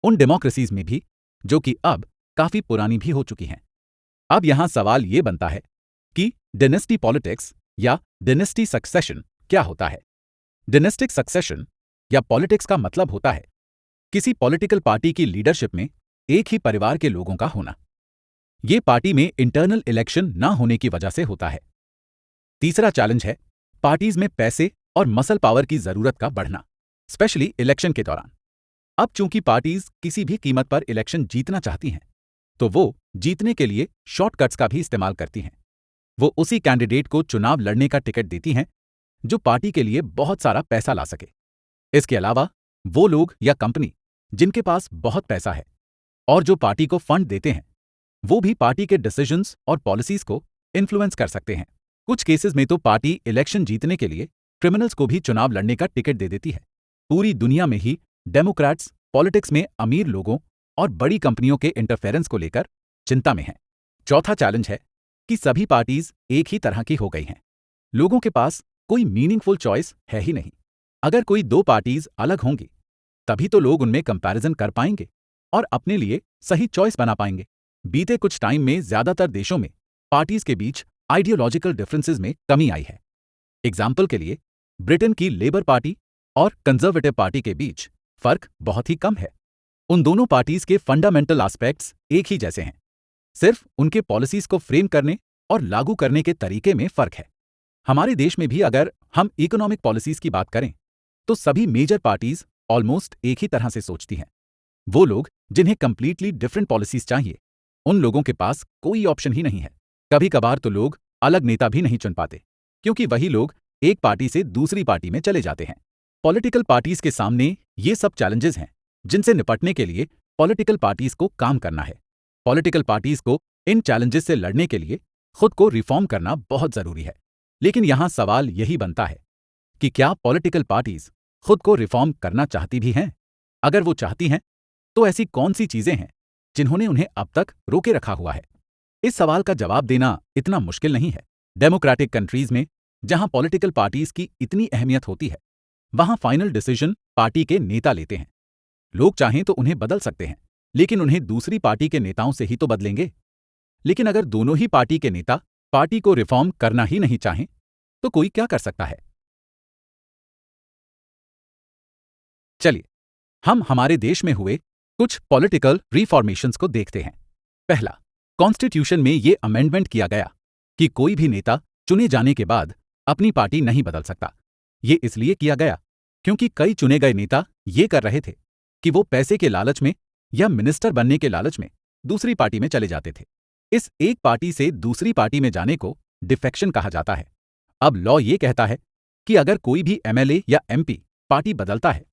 उन डेमोक्रेसीज में भी जो कि अब काफी पुरानी भी हो चुकी हैं। अब यहां सवाल ये बनता है कि डायनेस्टी पॉलिटिक्स या डायनेस्टी सक्सेशन क्या होता है। डायनेस्टिक सक्सेशन या पॉलिटिक्स का मतलब होता है किसी पॉलिटिकल पार्टी की लीडरशिप में एक ही परिवार के लोगों का होना। ये पार्टी में इंटरनल इलेक्शन ना होने की वजह से होता है। तीसरा चैलेंज है पार्टीज में पैसे और मसल पावर की जरूरत का बढ़ना, स्पेशली इलेक्शन के दौरान। अब चूंकि पार्टीज किसी भी कीमत पर इलेक्शन जीतना चाहती हैं, तो वो जीतने के लिए शॉर्टकट्स का भी इस्तेमाल करती हैं। वो उसी कैंडिडेट को चुनाव लड़ने का टिकट देती हैं जो पार्टी के लिए बहुत सारा पैसा ला सके। इसके अलावा वो लोग या कंपनी जिनके पास बहुत पैसा है और जो पार्टी को फंड देते हैं, वो भी पार्टी के डिसीजंस और पॉलिसीज को इन्फ्लुएंस कर सकते हैं। कुछ केसेस में तो पार्टी इलेक्शन जीतने के लिए क्रिमिनल्स को भी चुनाव लड़ने का टिकट दे देती है। पूरी दुनिया में ही डेमोक्रेट्स पॉलिटिक्स में अमीर लोगों और बड़ी कंपनियों के इंटरफेरेंस को लेकर चिंता में हैं। चौथा चैलेंज है कि सभी पार्टीज एक ही तरह की हो गई हैं। लोगों के पास कोई मीनिंगफुल चॉइस है ही नहीं। अगर कोई 2 पार्टीज अलग होंगी तभी तो लोग उनमें कंपैरिजन कर पाएंगे और अपने लिए सही चॉइस बना पाएंगे। बीते कुछ टाइम में ज्यादातर देशों में पार्टीज के बीच आइडियोलॉजिकल डिफरेंसेस में कमी आई है। एग्जाम्पल के लिए ब्रिटेन की लेबर पार्टी और कंजर्वेटिव पार्टी के बीच फर्क बहुत ही कम है। उन दोनों पार्टीज के फंडामेंटल एस्पेक्ट्स एक ही जैसे हैं, सिर्फ उनके पॉलिसीज को फ्रेम करने और लागू करने के तरीके में फर्क है। हमारे देश में भी अगर हम इकोनॉमिक पॉलिसीज की बात करें तो सभी मेजर पार्टीज ऑलमोस्ट एक ही तरह से सोचती हैं। वो लोग जिन्हें कंप्लीटली डिफरेंट पॉलिसीज चाहिए, उन लोगों के पास कोई ऑप्शन ही नहीं है। कभी कभार तो लोग अलग नेता भी नहीं चुन पाते, क्योंकि वही लोग एक पार्टी से दूसरी पार्टी में चले जाते हैं। पॉलिटिकल पार्टीज के सामने ये सब चैलेंजेस हैं जिनसे निपटने के लिए पॉलिटिकल पार्टीज को काम करना है। पॉलिटिकल पार्टीज को इन चैलेंजेस से लड़ने के लिए खुद को रिफॉर्म करना बहुत जरूरी है। लेकिन यहां सवाल यही बनता है कि क्या पॉलिटिकल पार्टीज खुद को रिफॉर्म करना चाहती भी हैं? अगर वो चाहती हैं तो ऐसी कौन सी चीजें हैं जिन्होंने उन्हें अब तक रोके रखा हुआ है? इस सवाल का जवाब देना इतना मुश्किल नहीं है। डेमोक्रेटिक कंट्रीज में जहां पॉलिटिकल पार्टीज की इतनी अहमियत होती है, वहां फाइनल डिसीजन पार्टी के नेता लेते हैं। लोग चाहें तो उन्हें बदल सकते हैं, लेकिन उन्हें दूसरी पार्टी के नेताओं से ही तो बदलेंगे। लेकिन अगर दोनों ही पार्टी के नेता पार्टी को रिफॉर्म करना ही नहीं चाहें तो कोई क्या कर सकता है? चलिए हम हमारे देश में हुए कुछ पॉलिटिकल रिफॉर्मेशंस को देखते हैं। पहला, कॉन्स्टिट्यूशन में यह अमेंडमेंट किया गया कि कोई भी नेता चुने जाने के बाद अपनी पार्टी नहीं बदल सकता। ये इसलिए किया गया क्योंकि कई चुने गए नेता ये कर रहे थे कि वो पैसे के लालच में या मिनिस्टर बनने के लालच में दूसरी पार्टी में चले जाते थे। इस एक पार्टी से दूसरी पार्टी में जाने को डिफेक्शन कहा जाता है। अब लॉ ये कहता है कि अगर कोई भी एमएलए या एमपी पार्टी बदलता है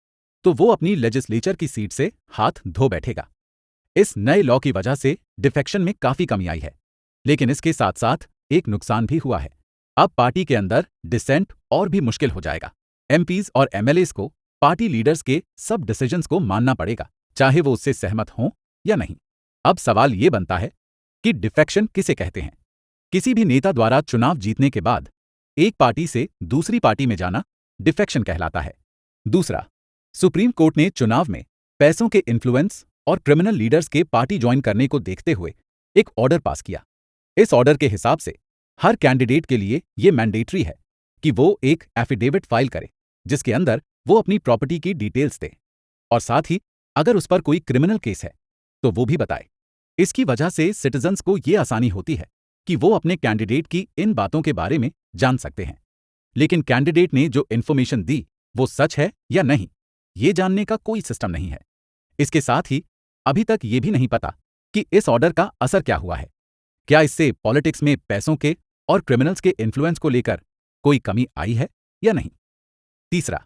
तो वो अपनी लेजिस्लेचर की सीट से हाथ धो बैठेगा। इस नए लॉ की वजह से डिफेक्शन में काफी कमी आई है, लेकिन इसके साथ साथ एक नुकसान भी हुआ है। अब पार्टी के अंदर डिसेंट और भी मुश्किल हो जाएगा। एमपीज और एमएलएस को पार्टी लीडर्स के सब डिसीजंस को मानना पड़ेगा, चाहे वो उससे सहमत हों या नहीं। अब सवाल ये बनता है कि डिफेक्शन किसे कहते हैं? किसी भी नेता द्वारा चुनाव जीतने के बाद एक पार्टी से दूसरी पार्टी में जाना डिफेक्शन कहलाता है। दूसरा, सुप्रीम कोर्ट ने चुनाव में पैसों के इन्फ्लुएंस और क्रिमिनल लीडर्स के पार्टी ज्वाइन करने को देखते हुए एक ऑर्डर पास किया। इस ऑर्डर के हिसाब से हर कैंडिडेट के लिए यह मैंडेटरी है कि वो एक एफिडेविट फाइल करे जिसके अंदर वो अपनी प्रॉपर्टी की डिटेल्स दे और साथ ही अगर उस पर कोई क्रिमिनल केस है तो वो भी बताए। इसकी वजह से सिटीजन्स को ये आसानी होती है कि वो अपने कैंडिडेट की इन बातों के बारे में जान सकते हैं। लेकिन कैंडिडेट ने जो इन्फॉर्मेशन दी वो सच है या नहीं, ये जानने का कोई सिस्टम नहीं है। इसके साथ ही अभी तक ये भी नहीं पता कि इस ऑर्डर का असर क्या हुआ है। क्या इससे पॉलिटिक्स में पैसों के और क्रिमिनल्स के इन्फ्लुएंस को लेकर कोई कमी आई है या नहीं। तीसरा,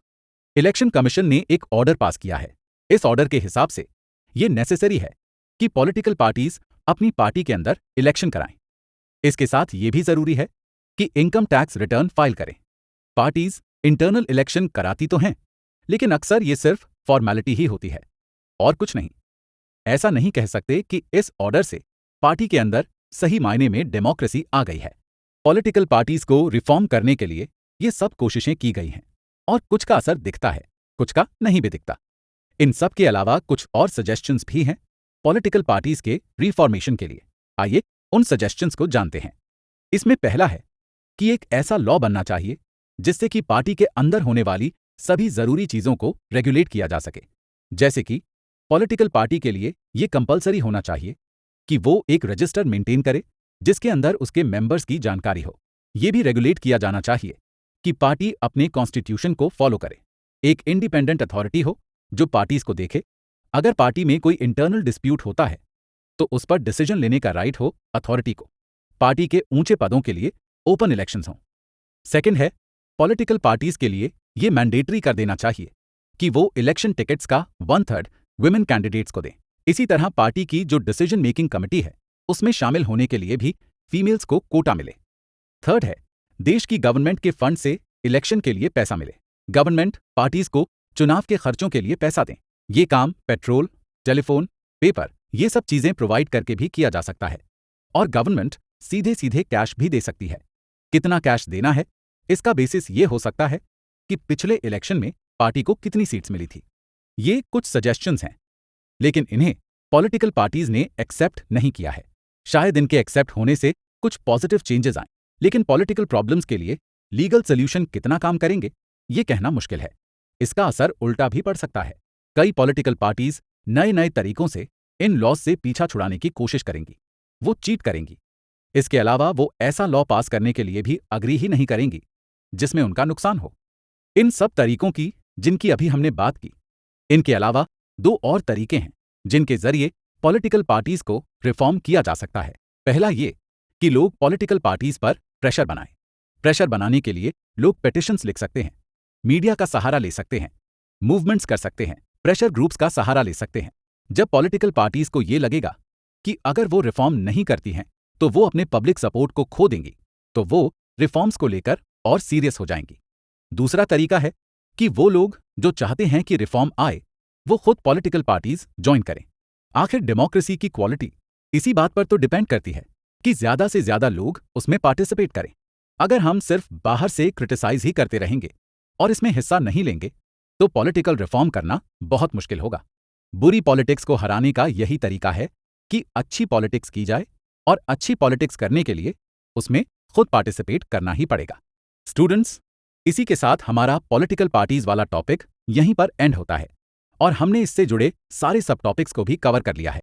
इलेक्शन कमीशन ने एक ऑर्डर पास किया है। इस ऑर्डर के हिसाब से ये नेसेसरी है कि पॉलिटिकल पार्टीज अपनी पार्टी के अंदर इलेक्शन कराएं। इसके साथ ये भी जरूरी है कि इनकम टैक्स रिटर्न फाइल करें। पार्टीज इंटरनल इलेक्शन कराती तो हैं, लेकिन अक्सर ये सिर्फ फॉर्मेलिटी ही होती है और कुछ नहीं। ऐसा नहीं कह सकते कि इस ऑर्डर से पार्टी के अंदर सही मायने में डेमोक्रेसी आ गई है। पॉलिटिकल पार्टीज को रिफॉर्म करने के लिए ये सब कोशिशें की गई हैं और कुछ का असर दिखता है, कुछ का नहीं भी दिखता। इन सब के अलावा कुछ और सजेशंस भी हैं पॉलिटिकल पार्टीज के रिफॉर्मेशन के लिए। आइए उन सजेशंस को जानते हैं। इसमें पहला है कि एक ऐसा लॉ बनना चाहिए जिससे कि पार्टी के अंदर होने वाली सभी जरूरी चीजों को रेगुलेट किया जा सके। जैसे कि पॉलिटिकल पार्टी के लिए यह कंपलसरी होना चाहिए कि वो एक रजिस्टर मेंटेन करे जिसके अंदर उसके मेंबर्स की जानकारी हो। यह भी रेगुलेट किया जाना चाहिए कि पार्टी अपने कॉन्स्टिट्यूशन को फॉलो करे। एक इंडिपेंडेंट अथॉरिटी हो जो पार्टीज को देखे। अगर पार्टी में कोई इंटरनल डिस्प्यूट होता है तो उस पर डिसीजन लेने का राइट हो अथॉरिटी को। पार्टी के ऊंचे पदों के लिए ओपन इलेक्शंस हों। सेकंड है, पॉलिटिकल पार्टीज के लिए यह मैंडेटरी कर देना चाहिए कि वो इलेक्शन टिकट्स का 1/3 विमेन कैंडिडेट्स को दें। इसी तरह पार्टी की जो डिसीजन मेकिंग कमेटी है उसमें शामिल होने के लिए भी फीमेल्स को कोटा मिले। थर्ड है, देश की गवर्नमेंट के फंड से इलेक्शन के लिए पैसा मिले। गवर्नमेंट पार्टीज को चुनाव के खर्चों के लिए पैसा दें। ये काम पेट्रोल, टेलीफोन, पेपर ये सब चीजें प्रोवाइड करके भी किया जा सकता है और गवर्नमेंट सीधे सीधे कैश भी दे सकती है। कितना कैश देना है इसका बेसिस ये हो सकता है कि पिछले इलेक्शन में पार्टी को कितनी सीट्स मिली थी। ये कुछ सजेशंस हैं, लेकिन इन्हें पॉलिटिकल पार्टीज ने एक्सेप्ट नहीं किया है। शायद इनके एक्सेप्ट होने से कुछ पॉजिटिव चेंजेस आए, लेकिन पॉलिटिकल प्रॉब्लम्स के लिए लीगल सोल्यूशन कितना काम करेंगे ये कहना मुश्किल है। इसका असर उल्टा भी पड़ सकता है। कई पॉलिटिकल पार्टीज नए नए तरीकों से इन लॉज से पीछा छुड़ाने की कोशिश करेंगी, वो चीट करेंगी। इसके अलावा वो ऐसा लॉ पास करने के लिए भी अग्री ही नहीं करेंगी जिसमें उनका नुकसान हो। इन सब तरीकों की जिनकी अभी हमने बात की, इनके अलावा दो और तरीके हैं जिनके जरिए पॉलिटिकल पार्टीज को रिफॉर्म किया जा सकता है। पहला ये कि लोग पॉलिटिकल पार्टीज पर प्रेशर बनाएं। प्रेशर बनाने के लिए लोग पिटिशंस लिख सकते हैं, मीडिया का सहारा ले सकते हैं, मूवमेंट्स कर सकते हैं, प्रेशर ग्रुप्स का सहारा ले सकते हैं। जब पॉलिटिकल पार्टीज को ये लगेगा कि अगर वो रिफॉर्म नहीं करती हैं तो वो अपने पब्लिक सपोर्ट को खो देंगी, तो वो रिफॉर्म्स को लेकर और सीरियस हो जाएंगी। दूसरा तरीका है कि वो लोग जो चाहते हैं कि रिफॉर्म आए वो खुद पॉलिटिकल पार्टीज ज्वाइन करें। आखिर डेमोक्रेसी की क्वालिटी इसी बात पर तो डिपेंड करती है कि ज्यादा से ज्यादा लोग उसमें पार्टिसिपेट करें। अगर हम सिर्फ बाहर से क्रिटिसाइज ही करते रहेंगे और इसमें हिस्सा नहीं लेंगे तो पॉलिटिकल रिफॉर्म करना बहुत मुश्किल होगा। बुरी पॉलिटिक्स को हराने का यही तरीका है कि अच्छी पॉलिटिक्स की जाए, और अच्छी पॉलिटिक्स करने के लिए उसमें खुद पार्टिसिपेट करना ही पड़ेगा। स्टूडेंट्स, इसी के साथ हमारा पॉलिटिकल पार्टीज वाला टॉपिक यहीं पर एंड होता है और हमने इससे जुड़े सारे सब टॉपिक्स को भी कवर कर लिया है।